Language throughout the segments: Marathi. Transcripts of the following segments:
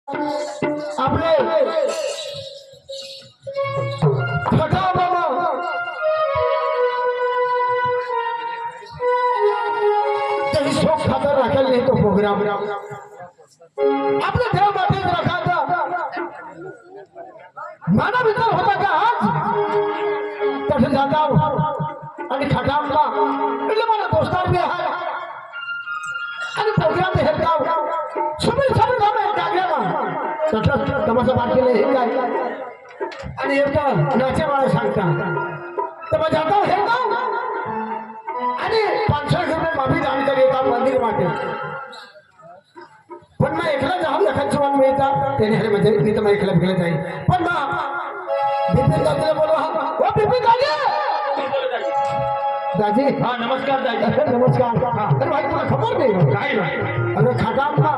आपले खटाव बाबा तरी शोक खातर राखेल नाही तो प्रोग्राम आपल्या देव मातेच राखायचा माना विचार होता का आज तसे जाताव आणि खटावला એટલે મારા દોસ્તાર બી હાય અને પ્રોગ્રામ હેરતાવ સુબે સુબે ગામે જાગ્યામાં તટલા તમાસા બાટલે હેકાય અને એવતા નાચે વાળા सांगता તમે જાતાવ હેરતાવ અને 500 રૂપિયા માફી દાન કરી येतात મંદિર માટે पण मैं एकला जाऊन लखनचवान मिळता त्याने हरे म्हणजे मी तर मैं एकला भिगले जाईल पण ना बिपिन दादाला बोलवा ओ बिपिन दादा दाजी हाँ नमस्कार दादा नमस्कार अरे भाई तुला खबर नाही काय नाही अरे खटामला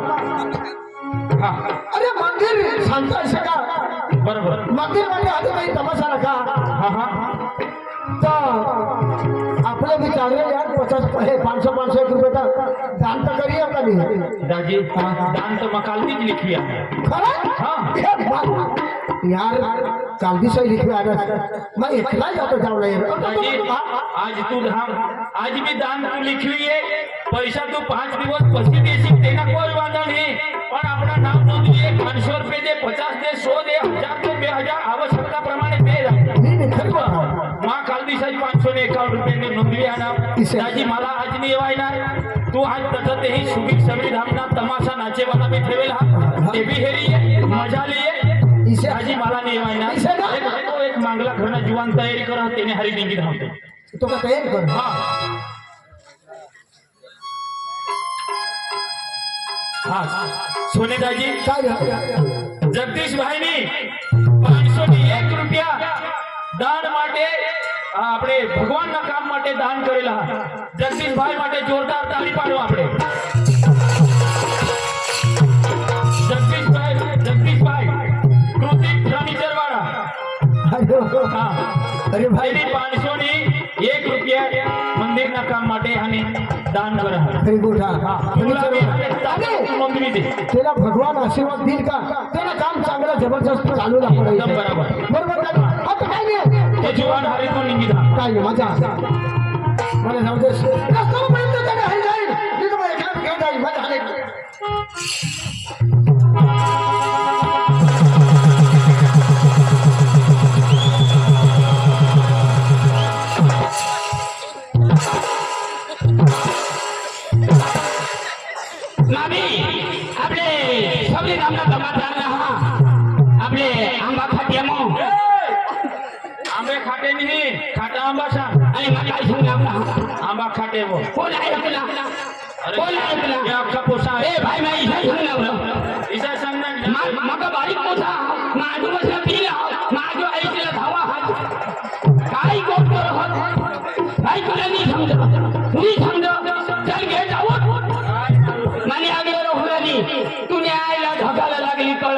हाँ अरे मंदिर सांगता का बरोबर मंदिर मध्ये आधी काही तमाशा नका हाँ हाँ तर आपले भी चांगले यार 500 रुपये का दान तर करिए का नहीं दादी दान तो मकालती जी लिखी है खरा हाँ यार कालदी सही लिखी आ रहा मैं एकला जातो जाऊ नाही दादी आज तू धाम आज भी दान तू लिख लिए पैसा तू 5 दिवस पछी देशी तेना कोई वादा नहीं पण अपना नाम नोंदवीए 500 रुपये दे 50 दे 100 दे 1000 दे 2000 आवश्यकता प्रमाणे दे नहीं खरी बात मां काल दिवसाची 551 रुपये नोंदवी आणा दादी मला आज नाही येवायना तू आज तसं तेही सुबीक सगळी धामना तमाशा नाचेवाला मी ठेवेला ते भी हेरी मजा लिए इसे दादी मला नाही येवायना एक मांगला घरना जुवान तयारी करा तेने हरी डिंगी धावते तो का तयार कर हाँ हाँ सोने दाजी काय जगदीश भाई ની 501 રૂપિયા દાન માટે આપણે ભગવાનના કામ માટે દાન કરેલા જગદીશ ભાઈ માટે જોરદાર તાળી પાડો આપણે જગદીશ ભાઈ કૃતિક ફર્નિચર વાળા હા अरे भाई 501 રૂપિયા મંદિરના કામ માટે અને दान करा very good हा नोंदणी दे तेरा भगवान आशीर्वाद देईल का तेरा काम चांगलं जबरदस्त चालू लागलं एकदम बरोबर बरोबर का आता काय नाही ते जीवन हरितून निघिदा काय नाही मजा मला जाऊ दे रस्त्यापर्यंत त्याने हाय जाईल मी तुम्हाला एकला घेऊन जाईल मजा आली नामी आपले सगळे नामना जमादार रहा आपले आंबा खाट्यामो आंबे खाटे नाही खाटा आंबा सांग आणि मला काय सांगला आंबा खाटे वो कोण आहे तुला कोण आहे तुला हे अख्खा पोसा ए भाई भाई इसा सांगला इसा सांग ना मका बारीक मोठा माझू बसला पिला माझू आईला धावा हात काय गोट कर होत काय तुला नाही समज चल घे जाऊ माने आगे रोखलानी तुने आईला धकाला लागली कळ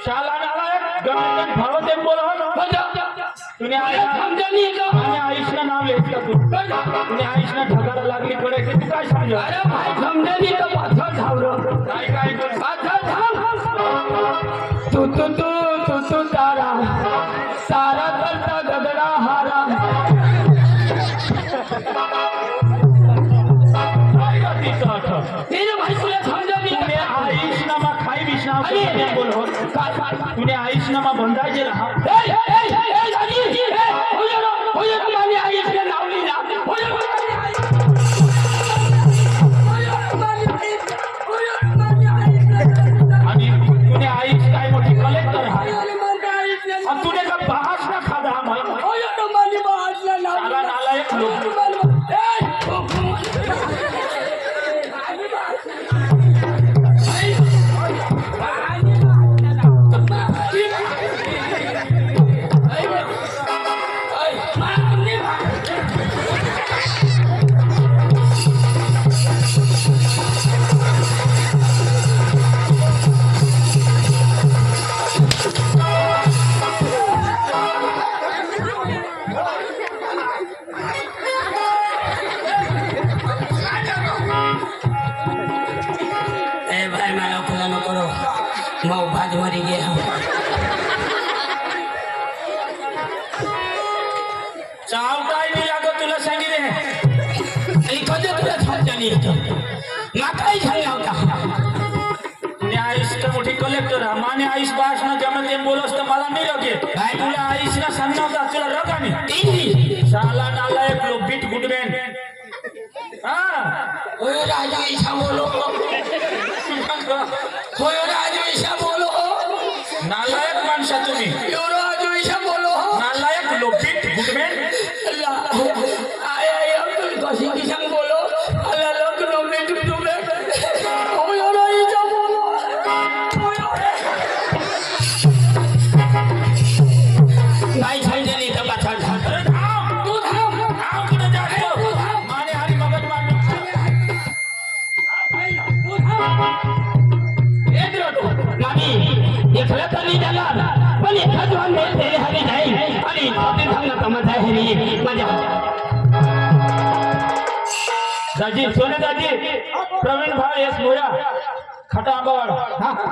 शाला नाला गणन भावते बोलो तुने आईला समजली का आणि आईशना नाव लेखला तू तुने आईशना ढगाला लागली कडे की तू काय समज अरे भाई समजली तर पाथर धावलो काय काय कर पाथर धाव तू तारा सारा करता गगडा हारा तेरे भाई तुला समजली तुने आईशनामा खाई विष्णा बोलो तुने आईशनामा बंधायचे रहा माझी आईला लावली ना आणि तुने आईच काय मोठी कलेक्टर हा आणि तुने का बहास ना खादा मला नाला नालायक लोक ए भाई मला खुला नको करो मग भाज मरी गे चावताय मी लागत तुला सांगितले आणि कधी तुला समजली माकाही झाला होता तुझे आईस तर मोठी कलेक्टर माने आईस बास ना जमन ते बोलस तर मला नाही लगे काय तुला आईस ना सांगणार होता तुला रग आणि तीन साला नाला एक लोग बीट गुडमॅन होय राजा ऐसा बोलो होय राजा ऐसा बोलो नालायक माणसा तुम्ही यो राजा ऐसा बोलो नालायक लोग बीट गुडमॅन आय आय तुम कशी किसान बोलो अल्लाह लोग नो में तुम होय राजा बोलो नाही समजली तर पाछा तू थांब कुठे जातो माने हरी मगज मारतो मामी एकला तरी झाला पण एका जवान तेरे हरी नाही आणि ते थांबला कमत आहे हरी मजा दाजी सोने दाजी प्रवीण भाई एस भोया खटाबड़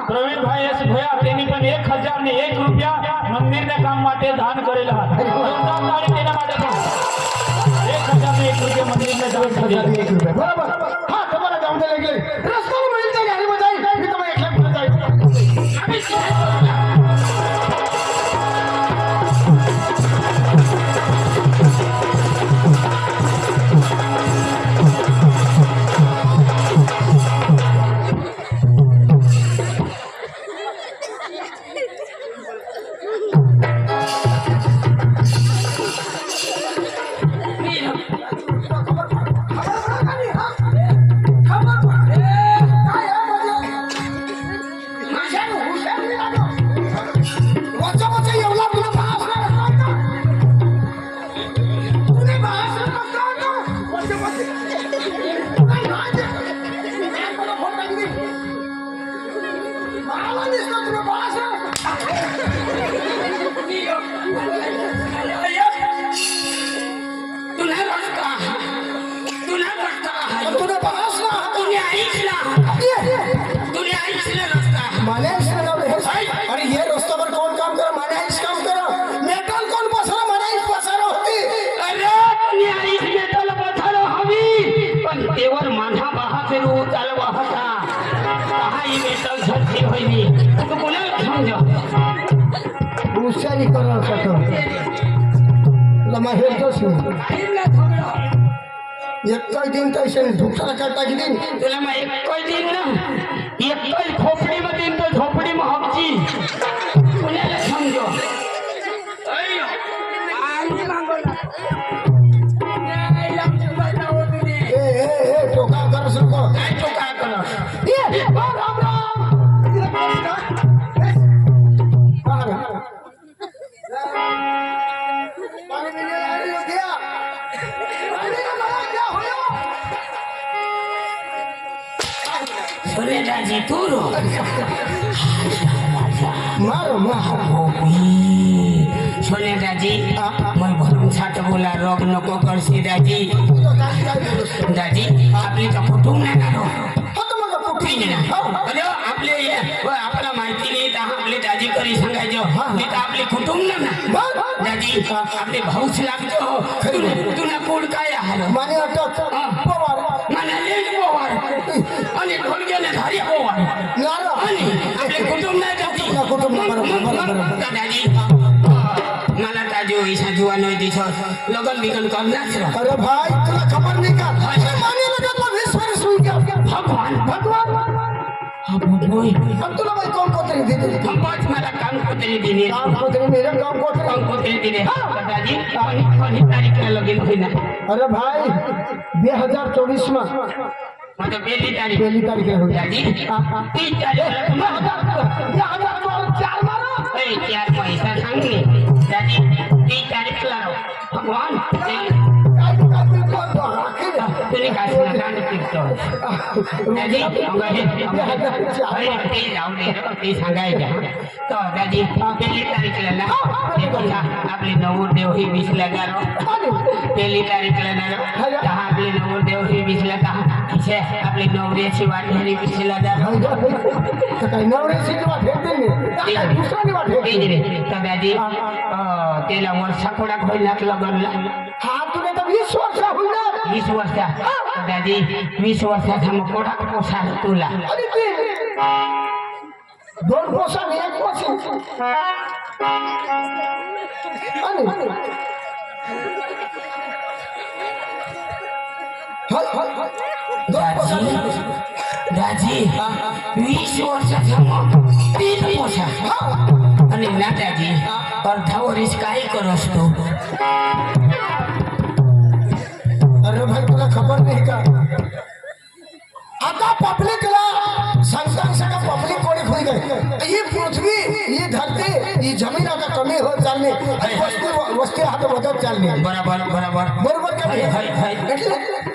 प्रवीण भाई एस भोया तेनी पण 1000 ने 1 रुपया मंदिर ने काम माटे दान करेला जोरदार ताली तेना माटे पण 1000 ने 1 रुपया मंदिर में दान करेला 1 रुपया बरोबर हा तुम्हाला जाऊन दे लागले रस्त्यावर मिळेल त्या गाडीमध्ये जाईल मी तुम्हाला एकला पुढे जाईल आम्ही अरे ये रस्त्यावर कोण काम करा मानाईस काम करा मेटल कोण पसरा मानाईस पसरा होती अरे न्यायीच मेटल पथर हवी पण तेवर मान्हा बाहाचे रू चालवा होता काही मेटल झटकी होईनी तू कोणाला समज हुशारी करा लमा हेरतोच एक दिन तैसे दुसरा करता की दिन तुला मग एक दिन ना एक खोपडी मध्ये तो झोपडी में हपची कोणाला समजो ए टोका कर सको काय तो काय कर ये राम राम पानी पीने आ रही हो क्या सुरे दाजी तू रो मारो मारो सोने दाजी मैं भरून छाट बोला रोग नको करशी दाजी दाजी आपली तर कुटुंब नाही करो अरे आपले आपला माहिती नाही तर आपले दाजी करी सांगायचं नाही तर आपले कुटुंब ना दाजी आपले भाऊच लागतो तुला कोण काय आहे माने अटक पवार मला लेट पोवार आणि ढोलक्याने धारी पोवार नारा आणि आपले कुटुंब नाही दाजी कुटुंब बरोबर दाजी मला ताजी वैसा जुआ नहीं दिसत लगन बिगन करनाच अरे भाई तुला खबर नहीं का माने लगा तो 20 वर्ष हुई क्या भगवान भगवान हम तुला भाई कौन को तेरी दे हम पांच मला काम को तेरी दिने काम को तेरी मेरे काम को तेरी दिने दादी कौन तारीख में लगन हुई ना अरे भाई 2024 में मतलब पहली तारीख हुई दादी 3 तारीख ये 4 मारो ए क्या पैसा सांगले दादी 3 तारीख ला भगवान तूने काय स्मशान तीर्थ दादी ते जाऊ दे ते सांगायचं तो दादी पहिली तारीखला ना ते बघा आपले नवरदेव ही 20,000 पहिली तारीखला ना दहा आपले नवरदेव ही 20,000 इथे आपली नवऱ्याची वाट झाली 20,000 काही नवऱ्याची वाट भेटते नाही दुसऱ्याची वाट भेटते तर दादी त्याला वर्षा कोणा होईनात लगनला हा तुला तर 20 वर्ष होईल 20 वर्षा दादी 20 वर्षाचा मग कोणा पोसा तुला आणि ते 2 पोसा आणि 1 पोसा आणि दाजी 20 वर्षाचा मग 3 पोसा आणि ना दादी अर्धा वर्ष काय करस तू अरे भाई तुला खबर नाही का आता पब्लिकला सांगता सगळं पब्लिक कोणी खुई गए ही पृथ्वी ही धरती ही जमीन आता कमी होत चालली वस्ती आता बदलत चालली बरोबर बरोबर बरोबर का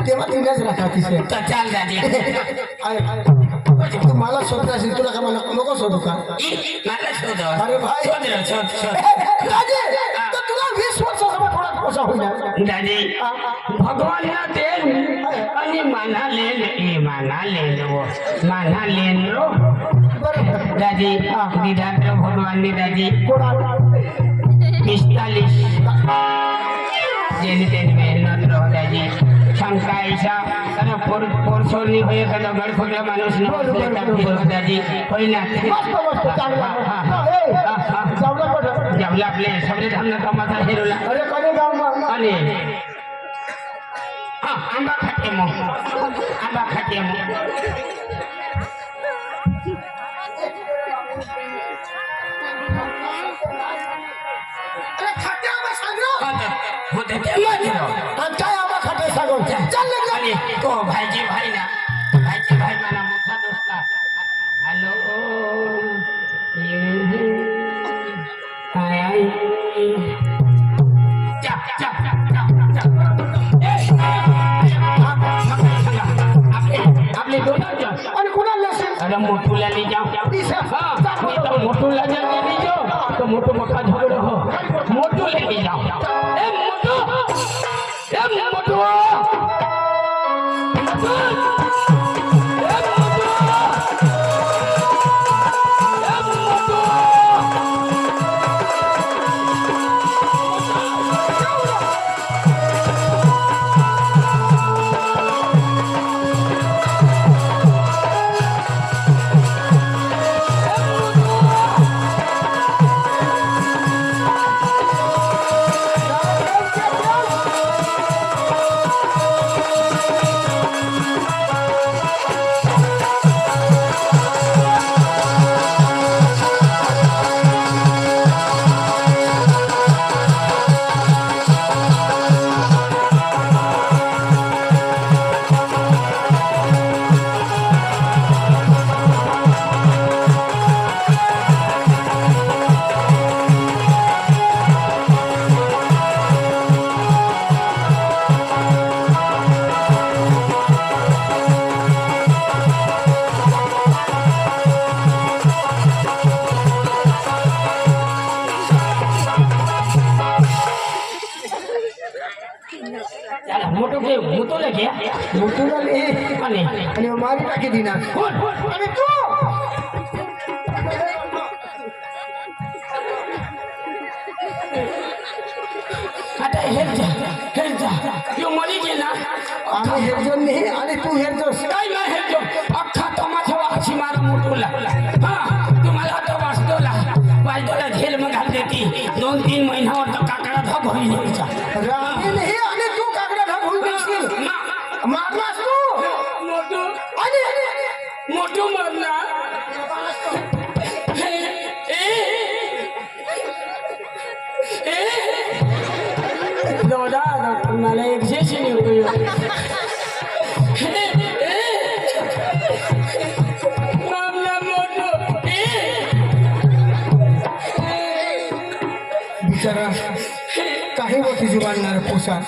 तेव्हा तिनेच राखा तिथे तर चाल दादी तू मला शोधत असेल तुला का मला नको शोधू का मला शोध अरे भाई राजे तर तुला 20 वर्षाचा थोडा पोसा होईल दादी भगवान ना देन आणि माना लेन लो दादी निदांत्र भगवान ने दादी 45 जेने तेने मेहनत रहो दादी शंका ऐसा अरे पोरसोनी होय का गडखोटला माणूस न दादी होई ना जेवला आपले सगळे धामना कामाचा हिरोला अरे कधी जाऊ आणि आंबा खाते मग अरे खाते आंबा सांग होते ते माझ्या काय आंबा खाते सांगून चल आणि तो भाईजी भाई मला मोठा दोस्त हॅलो आपले दोन आणि कुणाला अरे मोठूला ले जाओ मोठूला ले जाओ तो मोठू मक्का झगड़ो हो मोटू ले जाओ ए मोटू मोटूला घ्या मोठूला ले आणि मारी टाकी दिना आणि तू आता हेरजा यो मरी गेला आम्ही हेरजोन नाही आणि तू हेरजोस काय नाही हेरजो अख्खा तमाशा वाची मारा मोटूला तुम्हाला तो वाजतोला झेल मग घाल देती 2-3 महिन्यावर तर काकडा धग होईल राणी नाही आणि तू काकडा धग होईल मारलास तू मोठू मारला मला एक शेशी बिचारा काही मोठी जुबानणार पोसा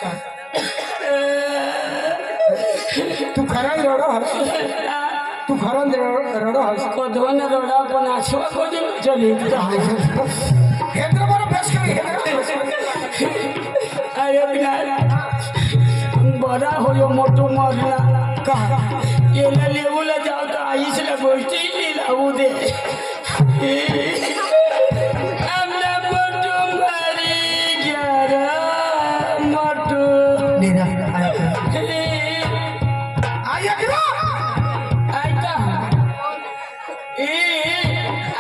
खरंच रडो हस तू खरंच रडो हस कधोन रडा पण आशवा कोणी चली हेंद्र बरं बेस करी अरे बरा हो मोठो मरला का याला लेवूला जाऊ तर आईसला गोष्टी लावू दे आमला मोठो मारी घ्या मोठो नीरा ऐका ऐका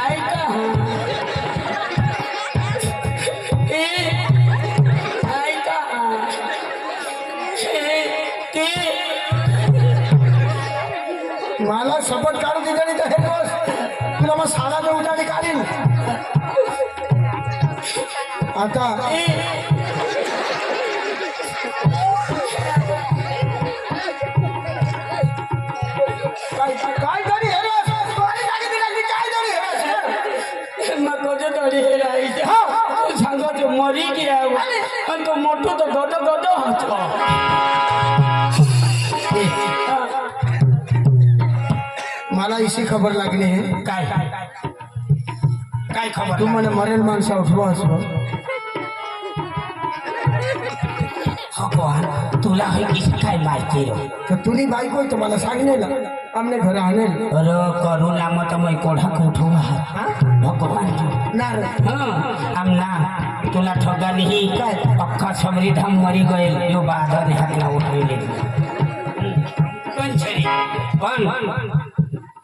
ऐका मला सपट काढून दिली नाही तर हे दिवस तुला मग साला उठाने काढीन आता काय तरी हे रस काय तरी हे मग कधी तरी हे राहायचं सांगायचं मरी गया आणि तो मोठो तो गदो गदो होतो मला इशी खबर लागली आहे काय काय खबर तू मला मरेल माणसा उठवा असो भगवान तुला हे किस काय माहिती रो तर तुली बायको तर मला सांगेल आमने घर आणेल अरे करू नाम तर मैं कोढा उठवा भगवान ना रे आमना तुला ठगा नाही काय अख्खा सबरी धाम मरी गए यो बाधन हातला उठविले पण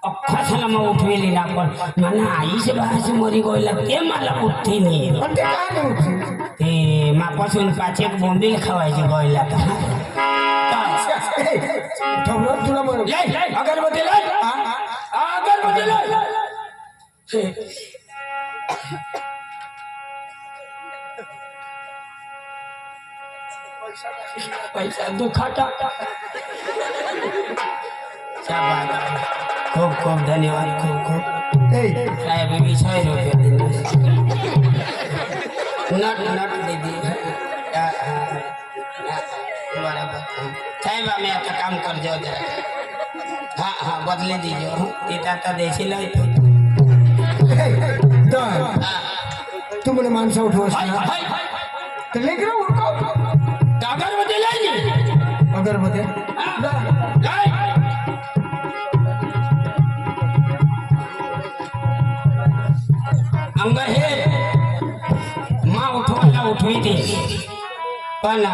अख्खा सला मग उठविली ना पण मला आईचे बाहेरचे मरी गयला ते मला उठते नाही पण ते काय नाही उठली ते मापासून पाचेक बोंबील खावायचे गयला ठेवलं तुला बरं अगरबत्ती अगरबत्ती पैसा दुखाटा खूप खूप धन्यवाद खूप खूप साहेब 20 रुपये दिले नट दीदी बराबर साहेब आम्ही आता काम करजो जरा हाँ बदले दीजिए तिथं आता देशील तू मला माणसा उठवस ना तर लेकर उठव अगरबत्ती लाई अगरबत्ती अंग हे मा उठवायला उठवी दे पण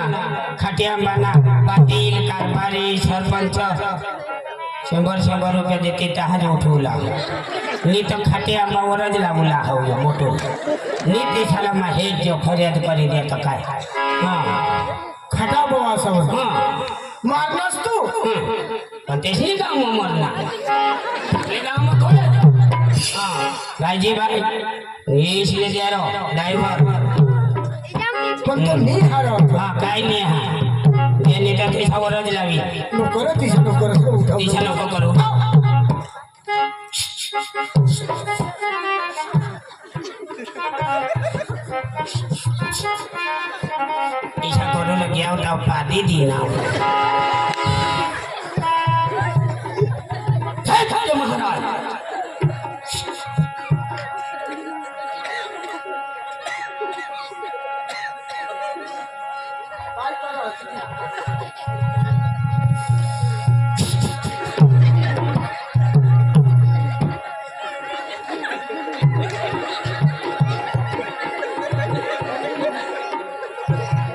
खाट्याबाना पाटील कारभारी सरपंच 100 रुपये देते तहाने उठवला नी तर खाटे आंबावरच लागूला हवं मोठं नी देशाला मा हेच जो फर्याद करी देतं काय खटा बाबा असं हां मारलास तू पण तेच काम मरला आपले काम थोडे राजी भाई इसलिए दे रहा ड्राइवर पण तो नाही हारवत हाँ काय नाही हा ये नेता त्याच्यावरच लावी नोकर तिच्या नोकर उठव तिच्या नको करू तिच्या करू लग्या होता पादी दी ना महाराज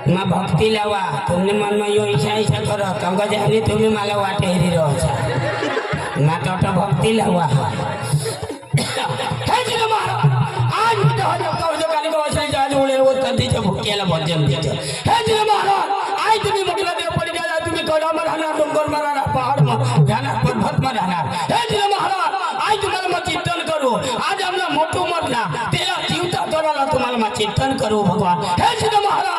मग भक्ती लावा तुम्ही मन यो इच्छा करो कंग जाने तुम्ही मला वाटे हेरी रहो ना तो भक्ती लावा आज मी तो काली वासरी जाज उडे व कधीच्या भुक्याला भजन देतो हे दिले महाराज आज तुम्ही म्हटलं ते पडी गेला तुम्ही कडाम राहणार डोंगर राहणार पहाड राहणार पर्वत राहणार हे दिले महाराज आज तुम्हाला मग चिंतन करू आज आमला मोठो मरला त्याला जीवता तोडाला तुम्हाला मग चिंतन करू भगवान हे दिले महाराज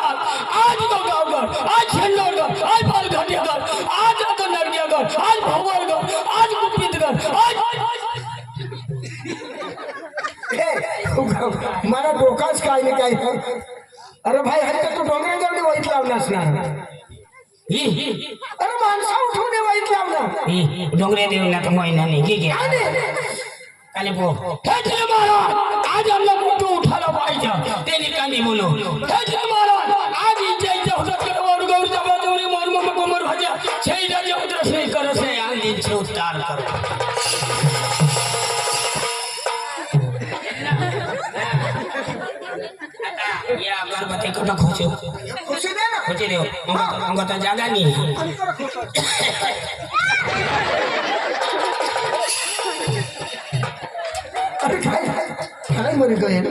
आज तो गावगर आज शेंडोरगर आज बालघाटीगर आज तो नरगियागर आज भोवरगर आज गुप्पीतगर आज मला डोकाच काय नाही काय अरे भाई हरी तू डोंगराजवळ वाईट लावला असणार अरे माणसा उठवून दे वाईट लावलं डोंगरे देऊला तर महिना नाही घे काले पो महाराज आज आमला मोठं उठायला पाहिजे ते निकाली बोलो महाराज आज इच्छा होतं गौरीचा बाजूरी मोर मग कोमर भाज्या शेजाचे होतं शे करस आहे आंधीचे उतार कर या अगरबत्ती कुठं खोचू खुशी दे ना खोची देऊ मग तर जागा नाही अरे काय काय मरी गए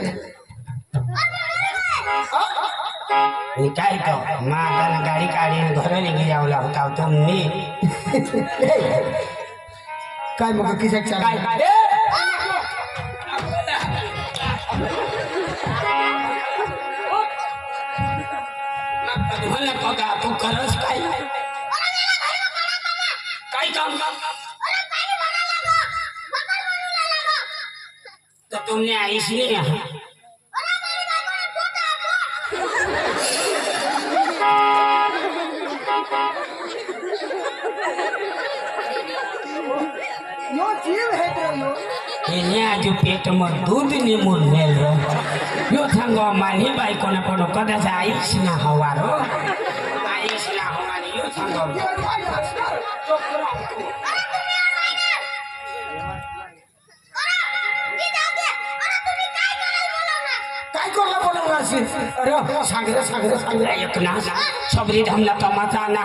काय तो मागं गाडी काढी घर निघी जाऊ लागता होतो मी काय मग किशाच्या काय मला बघा तू करस काय काय काम तर तुमने आईश नाही यो जीव है तो એને આજુ પેટમાં દૂધ ને મૂળ મેળવો યો થાંગો માની બાઈ કોને પડો કદાચ આઈશ ના હવારો આઈશ ના હવાની યો થાંગો काय करला बोलवला असेल अरे सांगरे એક ના છબરી ધામલા તમાચા ના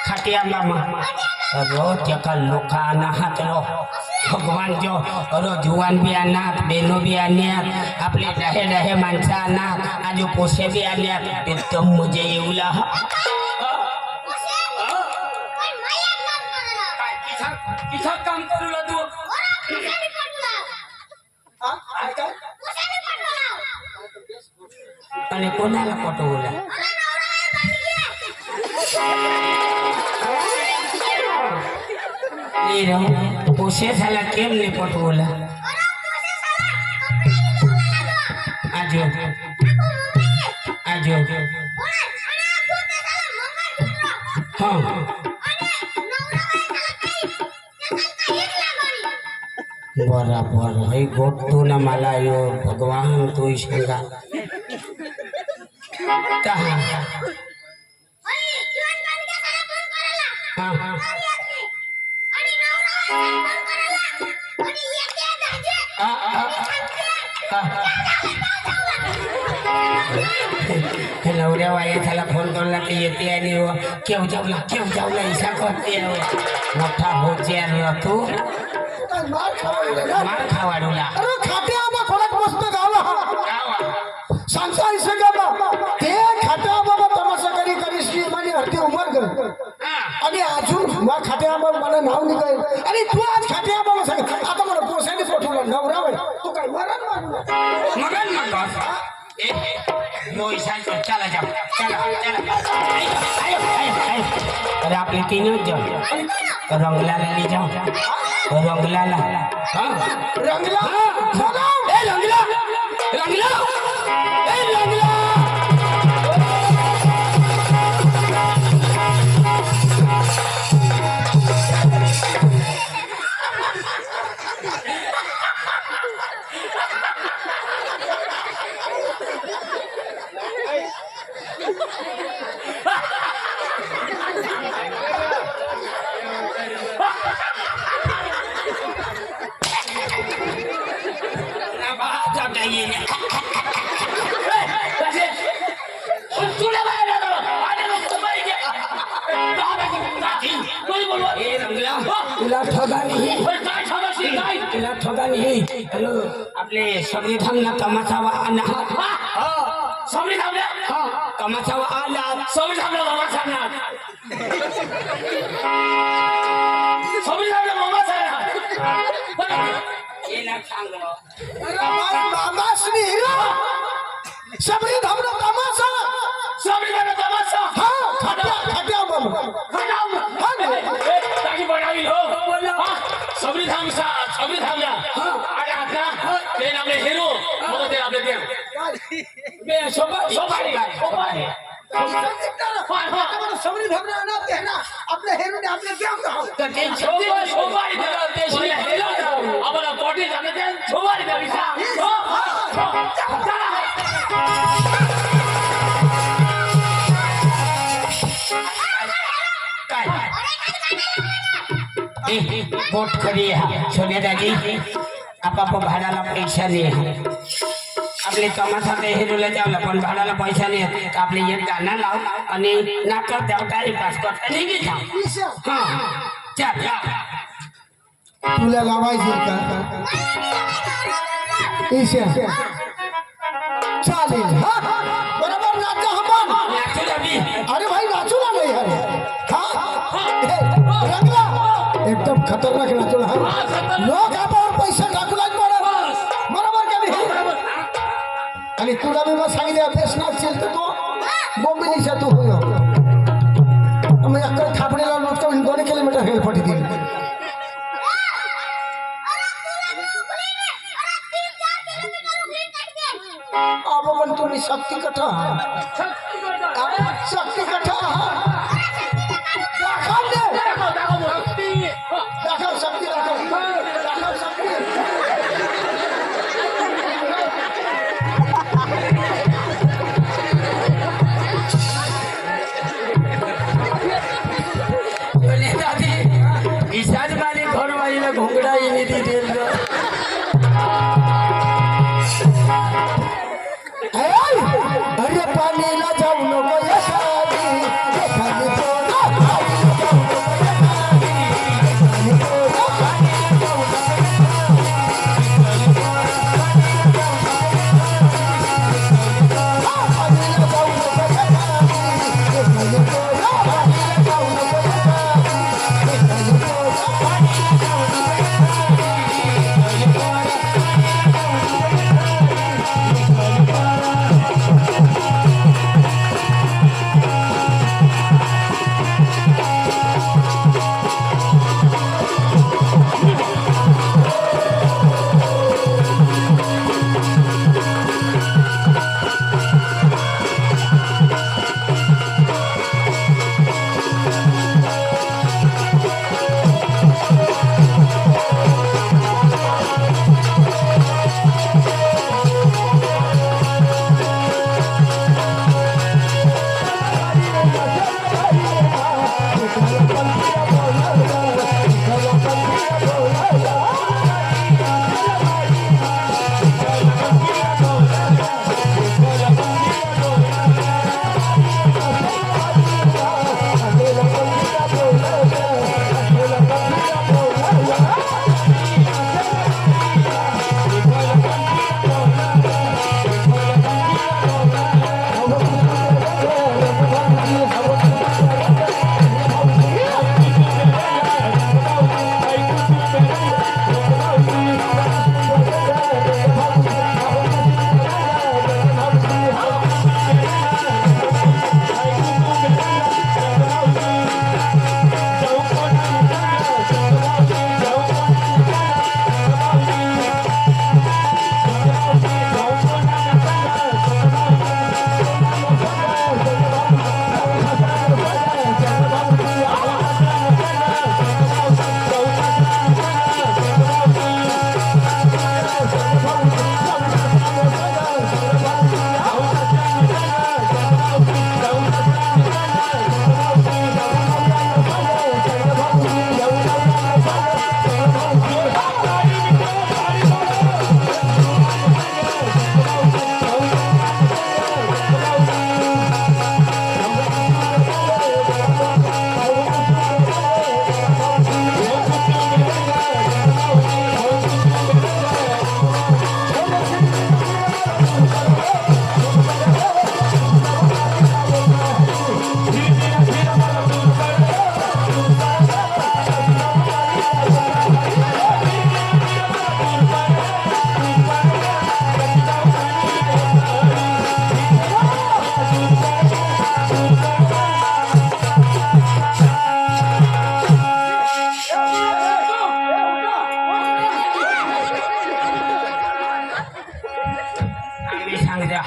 ખાટિયા માં रो त्यका लोकांना हातलो भगवान जो रो जुवान बी आणणार बेनो बी आणणार आपले लहे लहे माणसं आणणार आजो पोसे बी आणणार एकदम मजा येऊला किसा काम करूला तू आणि कोणाला पटवला पोसे झाला केम नाही पटवला आजो आजो हाँ बराबर है गोटू ना मला यो भगवान तू सांगा कहाँ हाँ हाँ नवऱ्या वायाला फोन करला की येते आणि केव जाऊला इशा करते मोठा होत्या तू मार खावाडूला अरे खाते आबा खोडक मस्त गावा सांगता इसे गावा ते खाते आबा तमाशा करी श्री मानी हरती उमर कर आणि अजून मा खाते आबा मला नाव निघाल आणि तू आज खाते आबा सांग आता मला पोसाने पोठवला नवरा बाई तू काय मरण मगन नो ईशा चला जाओ अरे आपले तीनच जण रंगलाला ले जाओ रंगलाला हाँ रंगला ए रंगला रंगला ए रंगला हॅलो आपले सगळे थांबला तमाशावा आला सगळे थांबल्या तमाशावा आला सगळे थांबला मामा सांगणार सगळे थांबल्या मामा सांगणार येला सांगलो मामाश्री हिरो सबरी धामला तमाशा सगळे थांबला तमाशा हाँ खाट्या बाबा ताकि बनावी हो सबरी थांबसा सबरी थांबला अरे आता ते आपले हिरो मग ते आपले ते बे सोबा सोबा समरी भगना ना कहना आपल्या हेरूने आपल्या देव जाऊ तर ते शोभा इथं ते शिवाय हेलो आम्हाला पोटे जाणे ते शोभा इथं विसा काय बोट खरी सोन्या दादी आपाप भाड्याला पैसा नाही आपले तमाशाचे हिरोला जावला पण भाड्याला पैसा नाही आपले एक गाणं लाव आणि नाटक देवताही पास करता निघी जाऊ हा चल तुला लावायचे का ईशा चालेल हा बरोबर नाचो हम नाचू रवी अरे भाई नाचू ना नहीं अरे हाँ रंगला एकदम खतरनाक नाचू ना लोग आपण पैसा टाकूलाच पडत बरोबर का नाही आणि तुला मी मग सांगितले अभ्यास नाचशील तर तो बोंबिलीचा तू होय मग अक्कल थापडीला लोटतो 2 किलोमीटर हेल पटी दिली अब पण तुम्ही शक्ती कथा शक्ती कथा दाखव दे दाखव शक्ती दाखव शक्ती सोन्या दादी ईशान माने घर वाईला घोंगडा येणे ती देल अरे पाणीला जाऊ नको यशादी पाणी पोरा पाणीला जाऊ नको यशादी पाणी पोरा पाणीला जाऊ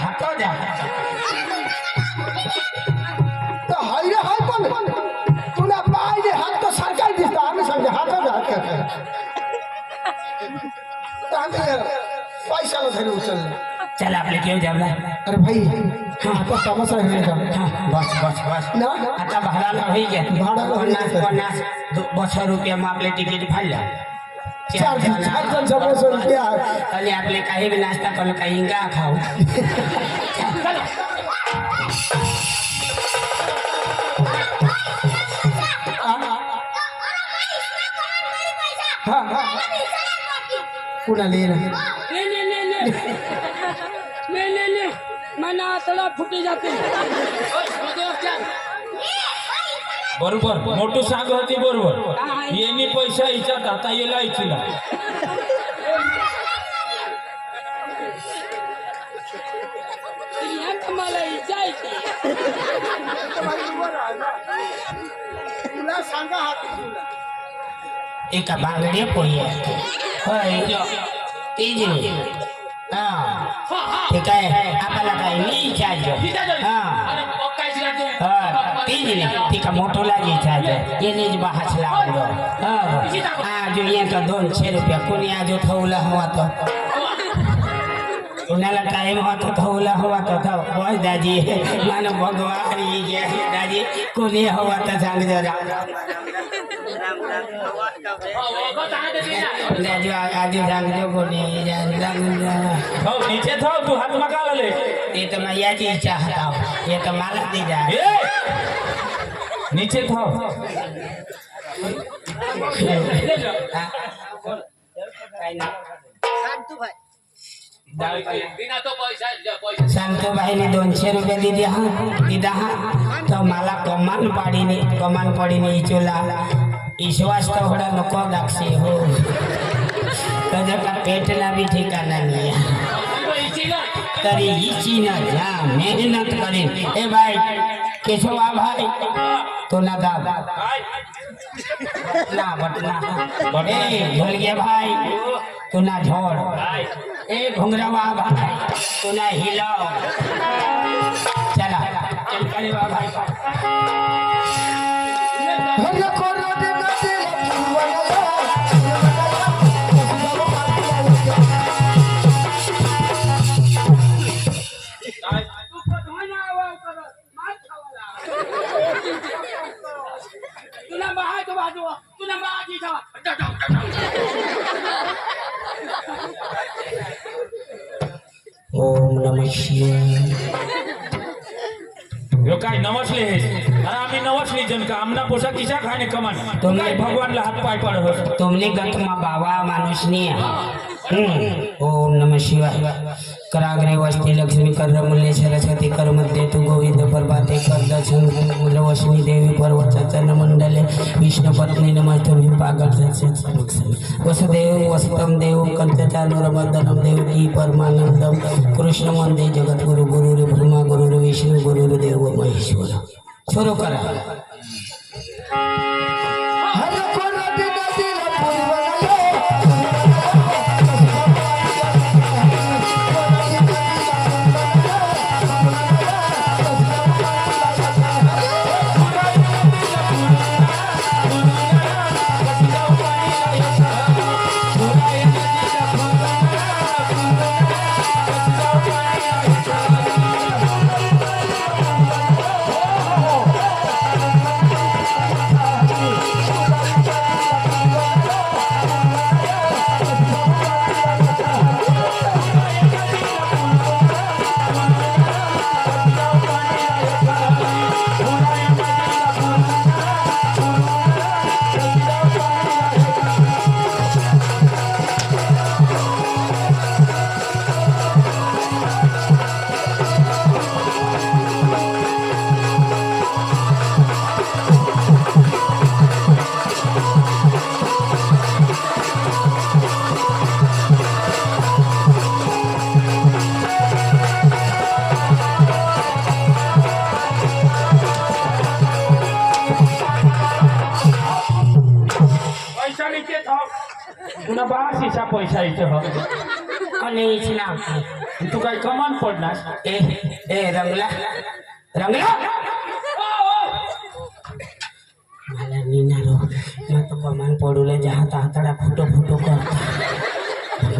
हात द्या सांग यार पैशाला धरी उचललं. चल आपले घेऊ जेवला. अरे भाई हा आता तमाशा आहे का बस बस बस ना आता भाडाला होई घ्या. भाडाला होई घ्या. 50 रुपये मग आपले तिकीट फाडलं. चार जण समोसा रुपये आहे. आणि आपले काही बी नाश्ता करू काही इंगा खाऊ. हा हा कुणा लिहिलं ले मना तडा फुटे जाते. बरोबर मोठू सांग होती बरोबर येणी पैसा हिच्यात आता येला इचूला मला इच्छायची. तुला सांगा एका बांगडे पोळी असते तीच नाही. हा ते काय आपल्याला काय नाही चार्ज. हा तीच नाही ती का मोठोला घे चार्ज येणेच बाहाच लागलो. आज एक 200 रुपया कोणी आज ठेवला हवा तर कोणाला टाइम होता ठेवला हवा तर बस दाजी मन भगवान दाजी कोणी हवा तर सांग जरा. दाजी आज सांगतो कोणी हो नीचे थांब तू हात नका लाले ते तर मग याची इच्छा हटाव हे तर मला दे जा. नीचे थांब सांगतो भाईने 200 रुपये दिदा हा तर मला कमान पडीने इचोला विश्वास तर होडा नको दाक्षी हो त्याच्या का पेटला बी ठिकाणा नाही तरी इची ना जा मेहनत करेन. ए भाई केशवा भाई तो ना दादा ना बटना ए ढोलगे भाई तू ना झोड़. ए घुंगरावा भाई तू ना हिलाओ. चला चल करे भाई हर कोना दे दे ओम नमः शिवाय. यो काय नवसले हे अरे आम्ही नवसली जन का आमना पोषा किशा खाणे कमान तुमने भगवानला हात पाय पाड हो तुमने गतमा बाबा मानुषनी ओम नमः शिवाय. कराग्रे वस्ती लक्ष्मी कर मूल्य सरस्वती कर मध्ये तू गोविंद प्रभाते कर दर्शन मूलवश्मी देवी पर्वतचन मंडले विष्णु पत्नी नमस्तुभ्य पागल वसुदेव वसुतम देव कंचचानुरमर्दनम देवकी परमानंदम कृष्ण वंदे जगत गुरु गुरु ब्रह्मा गुरु विष्णु गुरु देव महेश्वर. सुरू करा. हर कोना दे तुला बास इच्छा पैसा इथं आणि इचना तू काय कमान पडणार ए ए रंगला रंगला मला निनारो मग तो कमान पडूले जहा हाताडा फुटो फुटो करता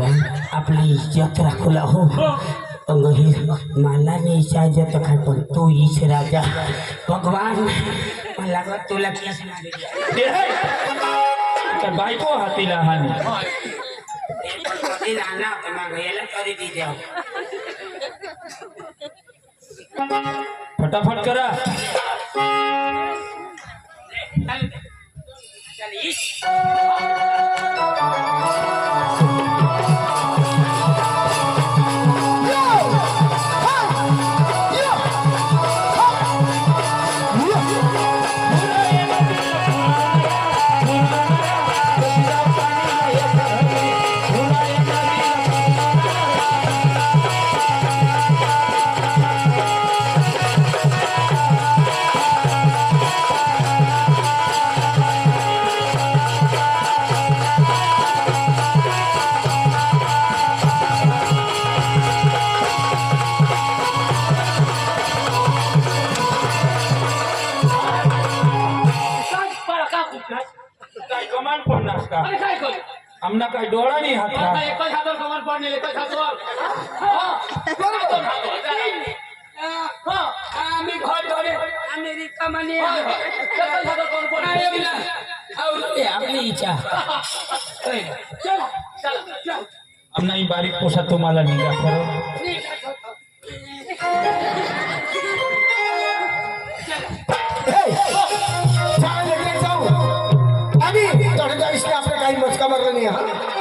भगवान आपली इज्जत राखूला हो अंगही मला नाही इज्जत काय पण तू ईश राजा भगवान मला तुला केस ते आहे. त्या बायको हातीला हानी फटाफट करा काय कमान पडणार का काय कर आमना काय डोळा नाही हात का? एकच हातावर कमान पडणे एकच हातावर आम्ही घर धरे अमेरिका म्हणे आपली इच्छा चल चल चल आमना ही बारीक पोशाख तुम्हाला निघा खरं जाऊ आणि थोड्या दिवशी आपलं काही मचका मारला नाही हा